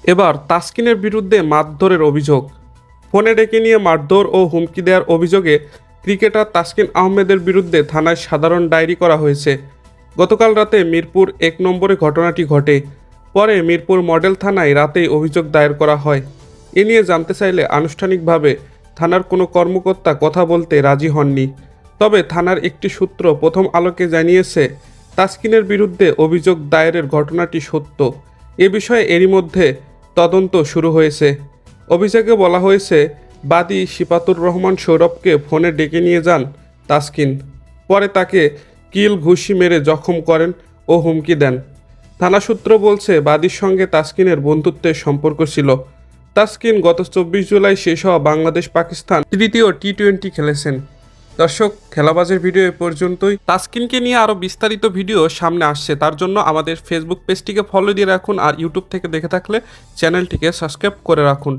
এবার তাসকিনের বিরুদ্ধে মারধরের অভিযোগ। ফোনে ডেকে নিয়ে মারধর ও হুমকি দেওয়ার অভিযোগে ক্রিকেটার তাসকিন আহমেদের বিরুদ্ধে থানায় সাধারণ ডায়েরি করা হয়েছে। গতকাল রাতে মিরপুর ১ নম্বরে ঘটনাটি ঘটে। পরে মিরপুর মডেল থানায় রাতেই অভিযোগ দায়ের করা হয়। এ নিয়ে জানতে চাইলে আনুষ্ঠানিকভাবে থানার কোনো কর্মকর্তা কথা বলতে রাজি হননি। তবে থানার একটি সূত্র প্রথম আলোকে জানিয়েছে, তাসকিনের বিরুদ্ধে অভিযোগ দায়েরের ঘটনাটি সত্য। এ বিষয়ে এরই মধ্যে তদন্ত শুরু হয়েছে। অভিযোগে বলা হয়েছে, বাদী সিপাতুর রহমান সৌরভকে ফোনে ডেকে নিয়ে যান তাসকিন। পরে তাকে কিল ঘুষি মেরে জখম করেন ও হুমকি দেন। থানা সূত্র বলছে, বাদীর সঙ্গে তাসকিনের বন্ধুত্বের সম্পর্ক ছিল। তাসকিন গত ২৪ জুলাই শেষ হওয়া বাংলাদেশ পাকিস্তান তৃতীয় টি-20 খেলেছেন। দর্শক, খেলাবাজের ভিডিও এ পর্যন্তই। তাসকিনকে নিয়ে আরও বিস্তারিত ভিডিও সামনে আসছে, তার জন্য আমাদের ফেসবুক পেজটিকে ফলো দিয়ে রাখুন আর ইউটিউব থেকে দেখে থাকলে চ্যানেলটিকে সাবস্ক্রাইব করে রাখুন।